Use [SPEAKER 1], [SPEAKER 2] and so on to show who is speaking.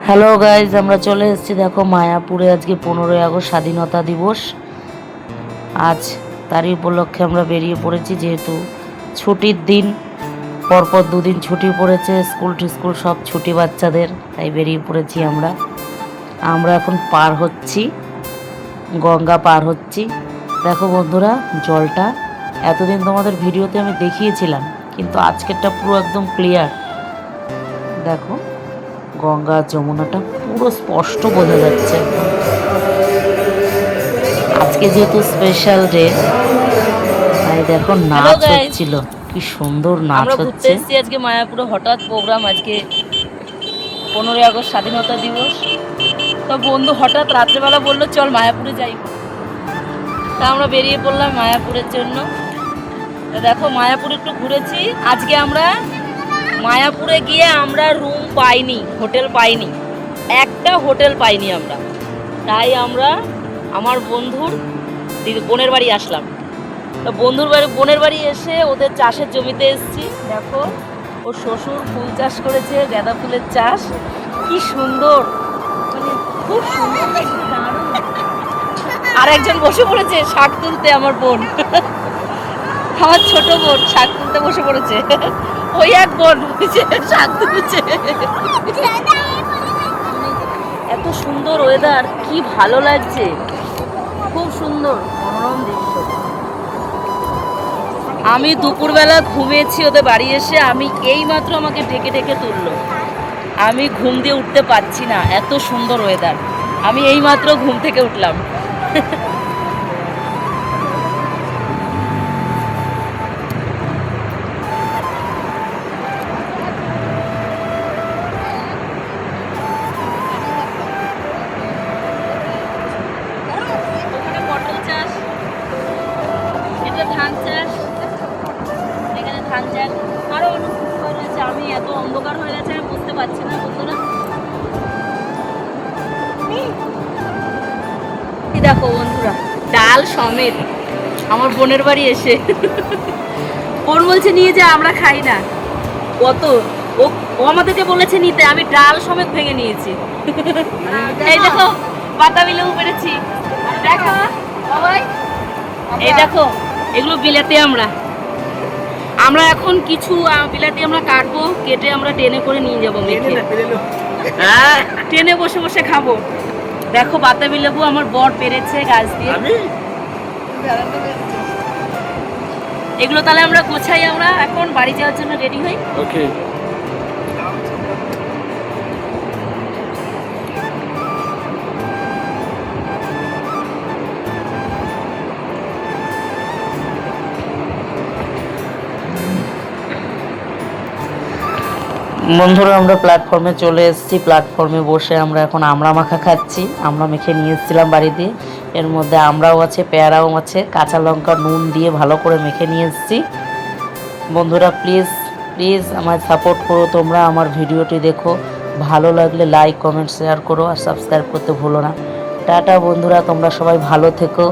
[SPEAKER 1] Hello guys, আমরা চলে এসেছি দেখো মায়াপুরে। আজকে 15ই আগস্ট স্বাধীনতা দিবস। আজ তারই উপলক্ষে আমরা বেরিয়ে পড়েছি, যেহেতু ছুটির দিন, পরপর দুদিন ছুটি পড়েছে, স্কুল সব ছুটি বাচ্চাদের, তাই বেরিয়ে পড়েছি আমরা। আমরা এখন পার হচ্ছি, গঙ্গা পার হচ্ছি। দেখো বন্ধুরা, জলটা এতদিন তোমাদের ভিডিওতে আমি দেখিয়েছিলাম, কিন্তু আজকেরটা পুরো একদম ক্লিয়ার। দেখো গঙ্গা যমুনাটা পুরো স্পষ্ট বোঝা যাচ্ছে। আজকে যেহেতু স্পেশাল ডে, তাই দেখো নাচ হচ্ছিল, কি সুন্দর নাচ হচ্ছে। আজকে মায়াপুরে হঠাৎ প্রোগ্রাম, আজকে 15ই আগস্ট স্বাধীনতা দিবস। তো বন্ধু হঠাৎ রাত্রেবেলা বললো চল মায়াপুরে যাই, তা আমরা বেরিয়ে পড়লাম মায়াপুরের জন্য। দেখো মায়াপুরে একটু ঘুরেছি। আজকে আমরা মায়াপুরে গিয়ে আমরা রুম পাইনি, হোটেল পাইনি, একটা হোটেল পাইনি আমরা। তাই আমরা আমার বন্ধুর বোনের বাড়ি আসলাম। তো বোনের বাড়ি এসে ওদের চাষের জমিতে এসেছি। দেখো ওর শ্বশুর ফুল চাষ করেছে, গাঁদা ফুলের চাষ, কি সুন্দর, মানে খুব সুন্দর, দারুণ। আর একজন বসে পড়েছে শাক তুলতে, আমার বোন, আমার ছোট বোন শাক তুলতে বসে পড়েছে। ওই এক বোন শাক তুলছে। এত সুন্দর ওয়েদার, কি ভালো লাগছে, খুব সুন্দর মনোরম দৃশ্য। আমি দুপুরবেলা ঘুমিয়েছি ওদের বাড়ি এসে, আমি এইমাত্র আমাকে ডেকে ডেকে তুললো। আমি ঘুম দিয়ে উঠতে পারছি না, এত সুন্দর ওয়েদার। আমি এইমাত্র ঘুম থেকে উঠলাম। আরো অনেক রয়েছে, আমি এত অন্ধকার হয়ে গেছে আমি বুঝতে পারছি না বন্ধুরা। দেখো বন্ধুরা, ডাল সমেত আমার বোনের বাড়ি এসে বোন বলছে নিয়ে যা, আমরা খাই না। কত ও আমাদেরকে বলেছে নিতে, আমি ডাল সমেত ভেঙে নিয়েছি। এই দেখো বাতাবি লেবু পেরেছি, দেখো সবাই, এই দেখো এগুলো বিলাতে। আমরা এখন কিছু বিলাতি আমরা কাটবো, কেটে আমরা ট্রেনে করে নিয়ে যাবো, হ্যাঁ ট্রেনে বসে বসে খাবো। দেখো বাতাবি লেবু আমার বর পেরেছে গাছ দিয়ে। এগুলো তাহলে আমরা গোছাই, আমরা এখন বাড়ি যাওয়ার জন্য রেডি হই। ওকে। বন্ধুরা, আমরা প্ল্যাটফর্মে চলে এসেছি। প্ল্যাটফর্মে বসে আমরা এখন আমড়া মাখা খাচ্ছি। আমরা মেখে নিয়ে এসেছিলাম বাড়ি দিয়ে। এর মধ্যে আমড়াও আছে, পেয়ারাও আছে, কাঁচা লঙ্কা নুন দিয়ে ভালো করে মেখে নিয়ে এসেছি। বন্ধুরা প্লিজ প্লিজ আমায় সাপোর্ট করো, তোমরা আমার ভিডিওটি দেখো, ভালো লাগলে লাইক কমেন্ট শেয়ার করো, আর সাবস্ক্রাইব করতে ভুলো না। টাটা বন্ধুরা, তোমরা সবাই ভালো থেকো।